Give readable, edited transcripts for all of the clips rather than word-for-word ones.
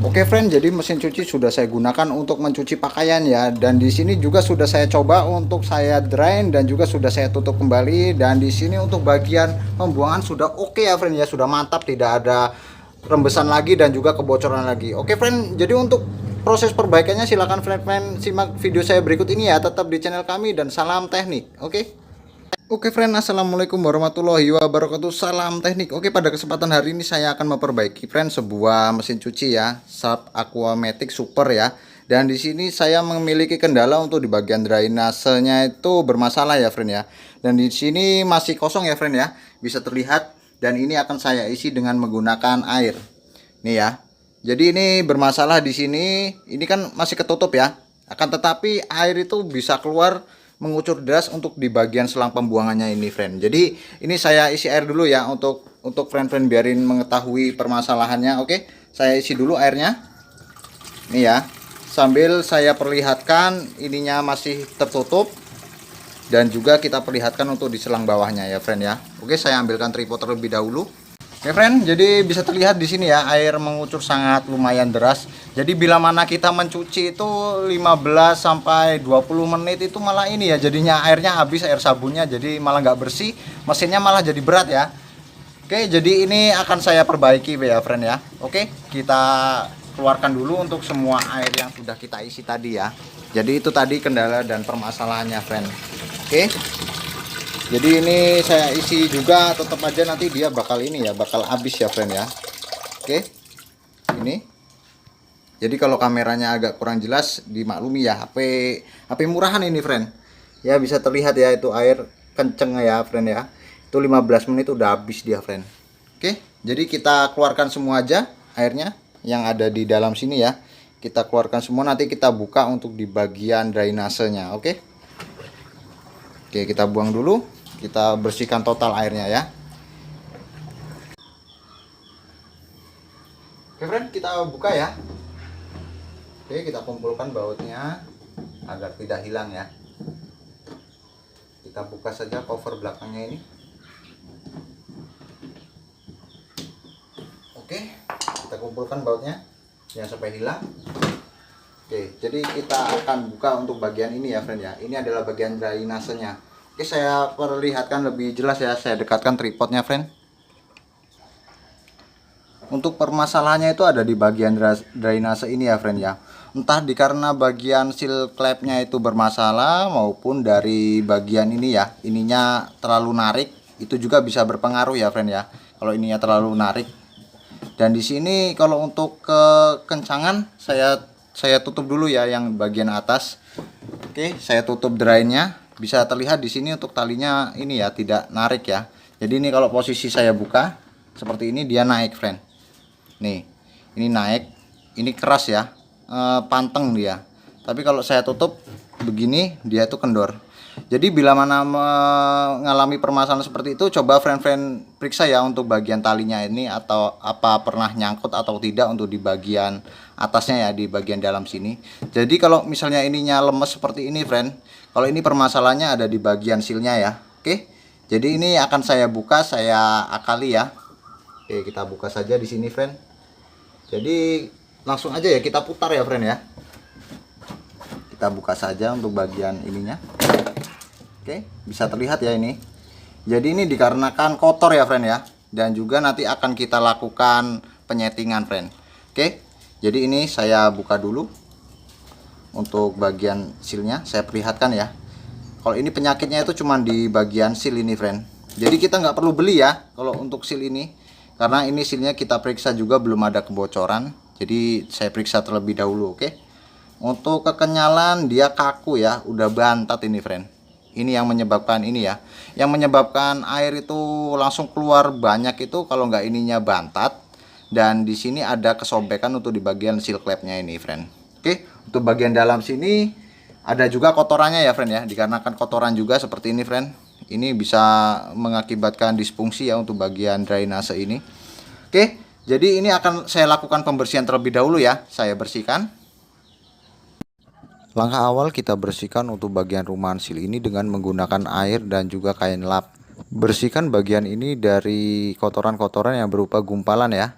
Oke friend, jadi mesin cuci sudah saya gunakan untuk mencuci pakaian ya, dan di sini juga sudah saya coba untuk saya drain dan juga sudah saya tutup kembali, dan di sini untuk bagian pembuangan sudah oke ya friend ya, sudah mantap, tidak ada rembesan lagi dan juga kebocoran lagi. Oke friend, jadi untuk proses perbaikannya silakan friend simak video saya berikut ini ya, tetap di channel kami dan salam teknik. Oke friend, assalamualaikum warahmatullahi wabarakatuh, salam teknik. Oke, pada kesempatan hari ini saya akan memperbaiki friend sebuah mesin cuci ya, Sharp Aquamatic Super ya. Dan di sini saya memiliki kendala untuk di bagian drainasenya itu bermasalah ya friend ya. Dan di sini masih kosong ya friend ya, bisa terlihat. Dan ini akan saya isi dengan menggunakan air. Nih ya. Jadi ini bermasalah di sini, ini kan masih ketutup ya. Akan tetapi air itu bisa keluar mengucur deras untuk di bagian selang pembuangannya ini friend. Jadi ini saya isi air dulu ya untuk friend biarin mengetahui permasalahannya. Oke, saya isi dulu airnya nih ya, sambil saya perlihatkan ininya masih tertutup dan juga kita perlihatkan untuk di selang bawahnya ya friend ya. Oke, saya ambilkan tripod terlebih dahulu. Oke friend, jadi bisa terlihat di sini ya, air mengucur sangat lumayan deras. Jadi bila mana kita mencuci itu 15 sampai 20 menit itu malah ini ya, jadinya airnya habis, air sabunnya, jadi malah nggak bersih, mesinnya malah jadi berat ya. Oke, jadi ini akan saya perbaiki ya friend ya. Oke, kita keluarkan dulu untuk semua air yang sudah kita isi tadi ya. Jadi itu tadi kendala dan permasalahannya friend. Oke, jadi ini saya isi juga, tetap aja nanti dia bakal ini ya, bakal habis ya friend ya. Oke, ini jadi kalau kameranya agak kurang jelas dimaklumi ya, HP murahan ini friend ya, bisa terlihat ya itu air kenceng ya friend ya, itu 15 menit udah habis dia friend. Oke, jadi kita keluarkan semua aja airnya yang ada di dalam sini ya, kita keluarkan semua, nanti kita buka untuk di bagian drainasenya. Oke, kita buang dulu, kita bersihkan total airnya ya. Oke friend, kita buka ya. Oke, kita kumpulkan bautnya agar tidak hilang ya. Kita buka saja cover belakangnya ini. Oke, kita kumpulkan bautnya jangan sampai hilang. Oke, jadi kita akan buka untuk bagian ini ya friend ya. Ini adalah bagian drainasenya. Oke, saya perlihatkan lebih jelas ya, saya dekatkan tripodnya friend. Untuk permasalahannya itu ada di bagian drainase ini ya friend ya. Entah karena bagian seal clamp-nya itu bermasalah maupun dari bagian ini ya, ininya terlalu narik, itu juga bisa berpengaruh ya friend ya. Kalau ininya terlalu narik. Dan di sini kalau untuk kekencangan saya tutup dulu ya yang bagian atas. Oke, saya tutup drainnya. Bisa terlihat di sini untuk talinya ini ya, tidak narik ya. Jadi ini kalau posisi saya buka seperti ini, dia naik friend. Nih, ini naik, ini keras ya, panteng dia. Tapi kalau saya tutup begini, dia itu kendor. Jadi bila mana mengalami permasalahan seperti itu, coba friend periksa ya untuk bagian talinya ini, atau apa pernah nyangkut atau tidak untuk di bagian atasnya ya, di bagian dalam sini. Jadi kalau misalnya ininya lemes seperti ini friend, kalau ini permasalahannya ada di bagian sealnya ya. Oke, jadi ini akan saya buka, saya akali ya. Oke, kita buka saja di sini friend. Jadi langsung aja ya kita putar ya friend ya. Kita buka saja untuk bagian ininya. Oke, bisa terlihat ya ini. Jadi ini dikarenakan kotor ya friend ya, dan juga nanti akan kita lakukan penyetingan friend. Oke, jadi ini saya buka dulu untuk bagian sealnya, saya perlihatkan ya. Kalau ini penyakitnya itu cuma di bagian seal ini friend. Jadi kita nggak perlu beli ya kalau untuk seal ini, karena ini sealnya kita periksa juga belum ada kebocoran. Jadi saya periksa terlebih dahulu. Oke, untuk kekenyalan dia kaku ya, udah bantat ini friend. Ini yang menyebabkan ini ya, yang menyebabkan air itu langsung keluar banyak itu kalau nggak ininya bantat. Dan di sini ada kesobekan untuk di bagian seal clamp-nya ini friend. Oke, untuk bagian dalam sini ada juga kotorannya ya friend ya, dikarenakan kotoran juga seperti ini friend. Ini bisa mengakibatkan disfungsi ya untuk bagian drainase ini. Oke, jadi ini akan saya lakukan pembersihan terlebih dahulu ya, saya bersihkan. Langkah awal kita bersihkan untuk bagian rumahan seal ini dengan menggunakan air dan juga kain lap. Bersihkan bagian ini dari kotoran-kotoran yang berupa gumpalan ya.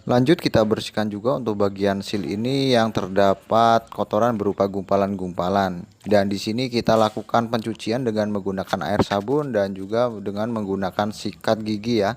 Lanjut kita bersihkan juga untuk bagian seal ini yang terdapat kotoran berupa gumpalan-gumpalan. Dan di sini kita lakukan pencucian dengan menggunakan air sabun dan juga dengan menggunakan sikat gigi ya.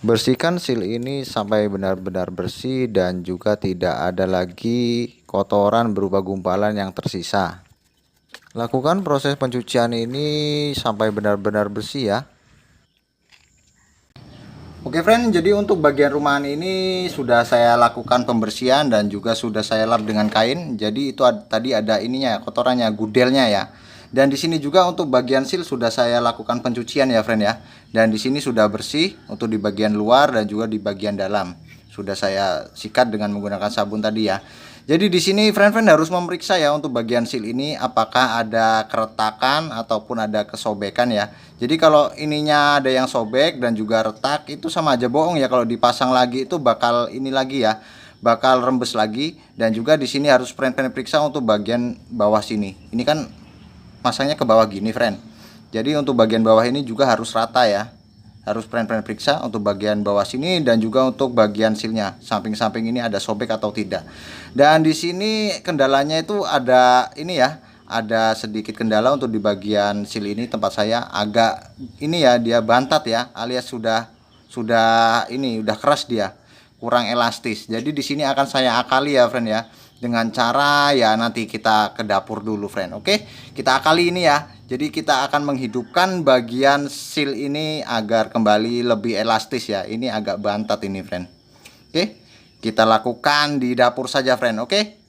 Bersihkan seal ini sampai benar-benar bersih dan juga tidak ada lagi kotoran berupa gumpalan yang tersisa. Lakukan proses pencucian ini sampai benar-benar bersih ya. Oke friend, jadi untuk bagian rumahan ini sudah saya lakukan pembersihan dan juga sudah saya lap dengan kain. Jadi itu tadi ada ininya, kotorannya, gudelnya ya. Dan di sini juga untuk bagian seal sudah saya lakukan pencucian ya friend ya. Dan di sini sudah bersih untuk di bagian luar dan juga di bagian dalam. Sudah saya sikat dengan menggunakan sabun tadi ya. Jadi di sini friend-friend harus memeriksa ya untuk bagian seal ini apakah ada keretakan ataupun ada kesobekan ya. Jadi kalau ininya ada yang sobek dan juga retak itu sama aja bohong ya, kalau dipasang lagi itu bakal ini lagi ya, bakal rembes lagi. Dan juga di sini harus friend-friend periksa untuk bagian bawah sini. Ini kan masangnya ke bawah gini friend. Jadi untuk bagian bawah ini juga harus rata ya. Harus friend-friend periksa untuk bagian bawah sini dan juga untuk bagian sealnya, samping-samping ini ada sobek atau tidak. Dan di sini kendalanya itu ada ini ya, ada sedikit kendala untuk di bagian seal ini tempat saya agak ini ya, dia bantat ya, alias sudah ini udah keras dia, kurang elastis. Jadi di sini akan saya akali ya friend ya, dengan cara ya nanti kita ke dapur dulu friend. Oke, kita akali ini ya. Jadi kita akan menghidupkan bagian seal ini agar kembali lebih elastis ya. Ini agak bantat ini friend. Oke, kita lakukan di dapur saja friend. Oke.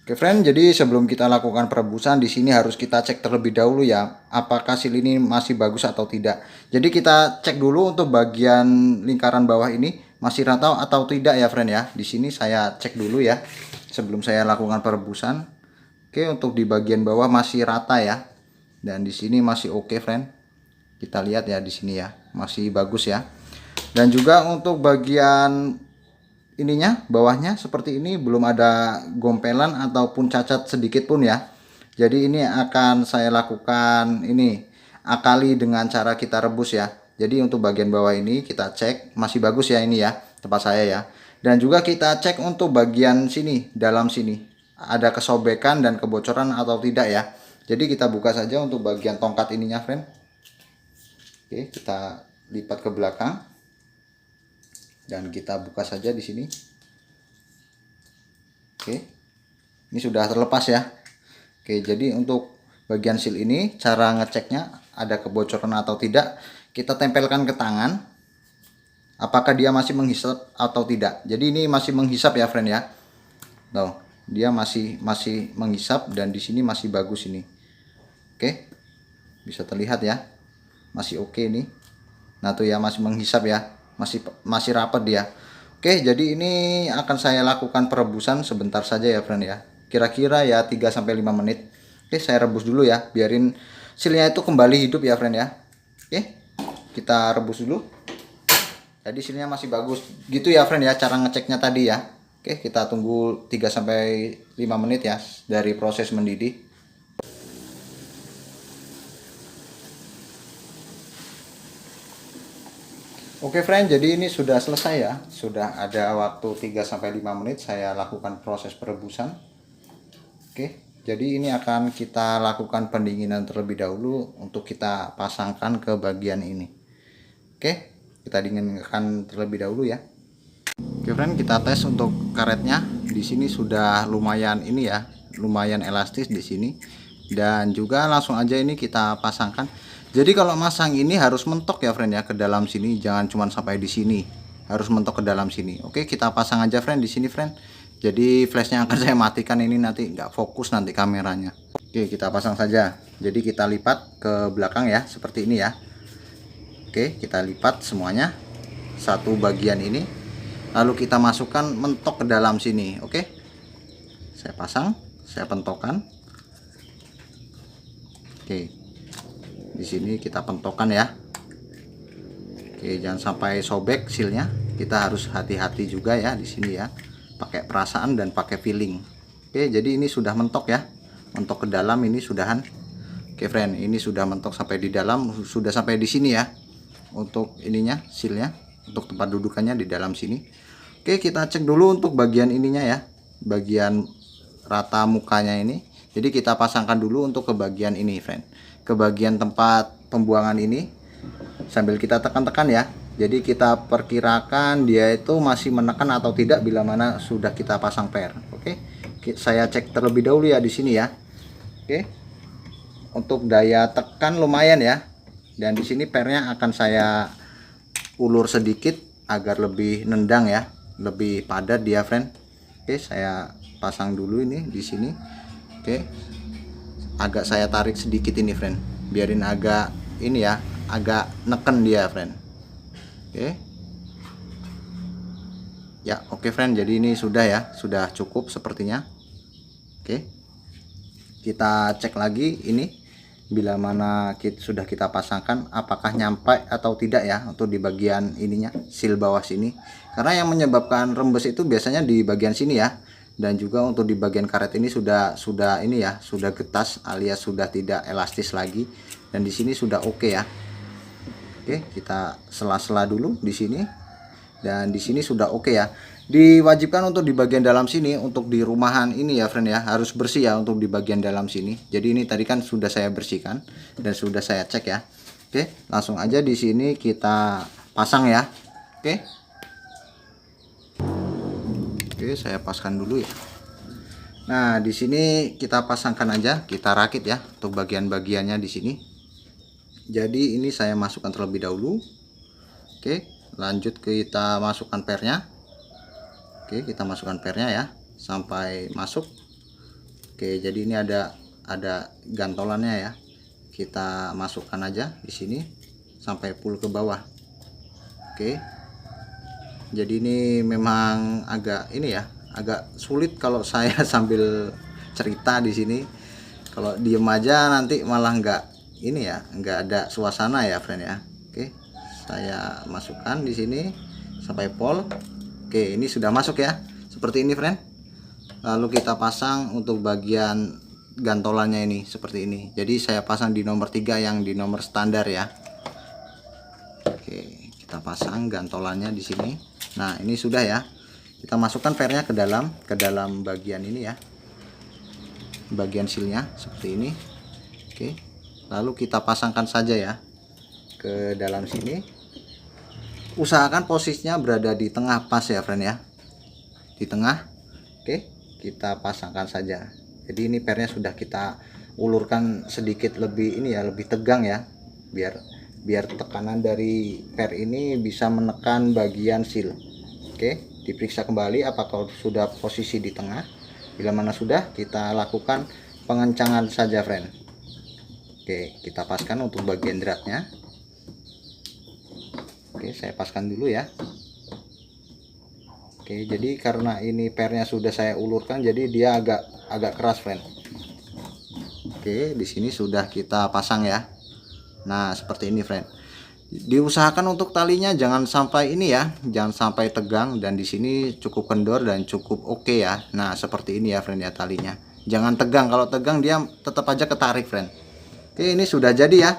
Oke friend, jadi sebelum kita lakukan perebusan di sini harus kita cek terlebih dahulu ya, apakah seal ini masih bagus atau tidak. Jadi kita cek dulu untuk bagian lingkaran bawah ini masih rata atau tidak ya friend ya. Di sini saya cek dulu ya sebelum saya lakukan perebusan. Oke, untuk di bagian bawah masih rata ya. Dan di sini masih oke friend. Kita lihat ya di sini ya, masih bagus ya. Dan juga untuk bagian ininya bawahnya seperti ini belum ada gompelan ataupun cacat sedikit pun ya. Jadi ini akan saya lakukan ini akali dengan cara kita rebus ya. Jadi untuk bagian bawah ini kita cek masih bagus ya ini ya tempat saya ya. Dan juga kita cek untuk bagian sini, dalam sini ada kesobekan dan kebocoran atau tidak ya. Jadi kita buka saja untuk bagian tongkat ininya friend. Oke, kita lipat ke belakang. Dan kita buka saja di sini. Oke, ini sudah terlepas ya. Oke, jadi untuk bagian seal ini cara ngeceknya ada kebocoran atau tidak, kita tempelkan ke tangan. Apakah dia masih menghisap atau tidak. Jadi ini masih menghisap ya friend ya. Tuh, dia masih menghisap dan di sini masih bagus ini. Oke, bisa terlihat ya, masih oke ini. Nah tuh ya masih menghisap ya. Masih rapat dia. Oke, jadi ini akan saya lakukan perebusan sebentar saja ya friend ya. Kira-kira ya 3 sampai 5 menit. Oke, saya rebus dulu ya, biarin sealnya itu kembali hidup ya friend ya. Oke, kita rebus dulu. Jadi sealnya masih bagus. Gitu ya friend ya cara ngeceknya tadi ya. Oke, kita tunggu 3 sampai 5 menit ya dari proses mendidih. Oke friend, jadi ini sudah selesai ya. Sudah ada waktu 3 sampai 5 menit saya lakukan proses perebusan. Oke, jadi ini akan kita lakukan pendinginan terlebih dahulu untuk kita pasangkan ke bagian ini. Oke, kita dinginkan terlebih dahulu ya. Oke friend, kita tes untuk karetnya. Di sini sudah lumayan ini ya, lumayan elastis di sini. Dan juga langsung aja ini kita pasangkan. Jadi kalau masang ini harus mentok ya friend ya ke dalam sini, jangan cuma sampai di sini, harus mentok ke dalam sini. Oke, kita pasang aja friend di sini friend. Jadi flashnya akan saya matikan, ini nanti nggak fokus nanti kameranya. Oke, kita pasang saja. Jadi kita lipat ke belakang ya seperti ini ya. Oke, kita lipat semuanya satu bagian ini, lalu kita masukkan mentok ke dalam sini. Oke, saya pasang, saya pentokkan. Oke, di sini kita pentokkan ya. Oke, jangan sampai sobek sealnya. Kita harus hati-hati juga ya di sini ya. Pakai perasaan dan pakai feeling. Oke, jadi ini sudah mentok ya. Mentok ke dalam ini sudahan. Oke, friend, ini sudah mentok sampai di dalam, sudah sampai di sini ya. Untuk ininya sealnya. untuk tempat dudukannya di dalam sini. Oke, kita cek dulu untuk bagian ininya ya, bagian rata mukanya ini. Jadi kita pasangkan dulu untuk ke bagian ini friend, ke bagian tempat pembuangan ini, sambil kita tekan-tekan ya. Jadi kita perkirakan dia itu masih menekan atau tidak bila mana sudah kita pasang per. Oke, saya cek terlebih dahulu ya di sini ya. Oke, untuk daya tekan lumayan ya, dan di sini pernya akan saya ulur sedikit agar lebih nendang ya, lebih padat dia friend. Oke, saya pasang dulu ini di sini. Oke, agak saya tarik sedikit ini friend, biarin agak ini ya, agak neken dia friend. Oke ya, oke friend, jadi ini sudah ya, sudah cukup sepertinya. Oke, kita cek lagi ini bila mana sudah kita pasangkan apakah nyampe atau tidak ya untuk di bagian ininya, seal bawah sini, karena yang menyebabkan rembes itu biasanya di bagian sini ya. Dan juga untuk di bagian karet ini sudah ini ya, sudah getas alias sudah tidak elastis lagi, dan di sini sudah oke ya. Oke, kita sela-sela dulu di sini, dan di sini sudah oke ya. Diwajibkan untuk di bagian dalam sini, untuk di rumahan ini ya friend ya, harus bersih ya untuk di bagian dalam sini. Jadi ini tadi kan sudah saya bersihkan dan sudah saya cek ya. Oke, langsung aja di sini kita pasang ya. Oke, saya paskan dulu ya. Nah, di sini kita pasangkan aja, kita rakit ya untuk bagian-bagiannya di sini. Jadi ini saya masukkan terlebih dahulu. Oke, lanjut kita masukkan pernya. Oke, kita masukkan pernya ya sampai masuk. Oke, jadi ini ada gantolannya ya. Kita masukkan aja di sini sampai full ke bawah. Oke. Jadi ini memang agak ini ya, agak sulit kalau saya sambil cerita di sini. Kalau diem aja nanti malah nggak ini ya, nggak ada suasana ya friend ya. Oke, saya masukkan di sini sampai pol. Oke, ini sudah masuk ya, seperti ini friend. Lalu kita pasang untuk bagian gantolannya ini seperti ini. Jadi saya pasang di nomor 3 yang di nomor standar ya. Oke, kita pasang gantolannya di sini. Nah, ini sudah ya. Kita masukkan pernya ke dalam bagian ini ya, bagian sealnya seperti ini. Oke, lalu kita pasangkan saja ya ke dalam sini. Usahakan posisinya berada di tengah pas ya friend ya, di tengah. Oke, kita pasangkan saja. Jadi ini pernya sudah kita ulurkan sedikit lebih ini ya, lebih tegang ya, biar tekanan dari per ini bisa menekan bagian seal. Oke, diperiksa kembali apakah sudah posisi di tengah. Bila mana sudah, kita lakukan pengencangan saja friend. Oke, kita paskan untuk bagian dratnya. Oke, saya paskan dulu ya. Oke, jadi karena ini pernya sudah saya ulurkan, jadi dia agak keras friend. Oke, di sini sudah kita pasang ya. Nah, seperti ini friend. Diusahakan untuk talinya jangan sampai ini ya, jangan sampai tegang, dan di sini cukup kendor dan cukup oke ya. Nah, seperti ini ya friend ya talinya. Jangan tegang, kalau tegang dia tetap aja ketarik friend. Oke, ini sudah jadi ya.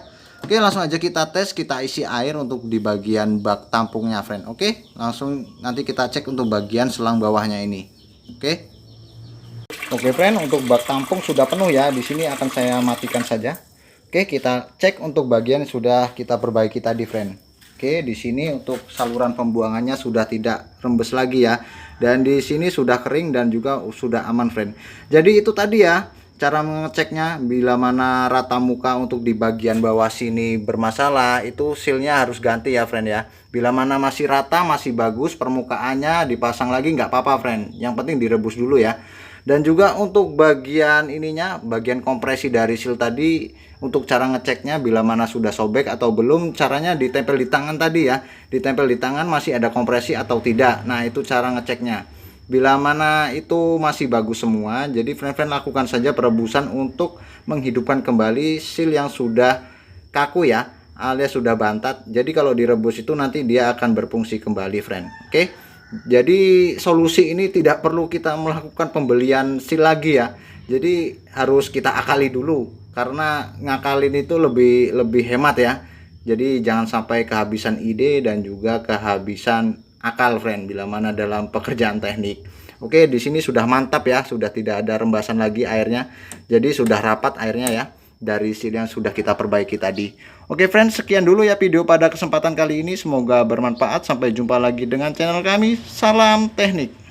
Oke, langsung aja kita tes, kita isi air untuk di bagian bak tampungnya friend. Oke, langsung nanti kita cek untuk bagian selang bawahnya ini. Oke friend, untuk bak tampung sudah penuh ya. Di sini akan saya matikan saja. Oke, kita cek untuk bagian sudah kita perbaiki tadi friend. Oke, di sini untuk saluran pembuangannya sudah tidak rembes lagi ya, dan di sini sudah kering dan juga sudah aman friend. Jadi itu tadi ya cara mengeceknya. Bila mana rata muka untuk di bagian bawah sini bermasalah, itu sealnya harus ganti ya friend ya. Bila mana masih rata, masih bagus permukaannya, dipasang lagi nggak apa-apa friend, yang penting direbus dulu ya. Dan juga untuk bagian ininya, bagian kompresi dari seal tadi, untuk cara ngeceknya bila mana sudah sobek atau belum, caranya ditempel di tangan tadi ya, ditempel di tangan masih ada kompresi atau tidak. Nah, itu cara ngeceknya. Bila mana itu masih bagus semua, jadi friend-friend lakukan saja perebusan untuk menghidupkan kembali seal yang sudah kaku ya, alias sudah bantat. Jadi kalau direbus itu nanti dia akan berfungsi kembali friend. Oke, jadi solusi ini tidak perlu kita melakukan pembelian seal lagi ya. Jadi harus kita akali dulu, karena ngakalin itu lebih hemat ya. Jadi jangan sampai kehabisan ide dan juga kehabisan akal friend bila mana dalam pekerjaan teknik. Oke, di sini sudah mantap ya, sudah tidak ada rembasan lagi airnya. Jadi sudah rapat airnya ya dari seal yang sudah kita perbaiki tadi. Oke friends, sekian dulu ya video pada kesempatan kali ini. Semoga bermanfaat. Sampai jumpa lagi dengan channel kami. Salam teknik.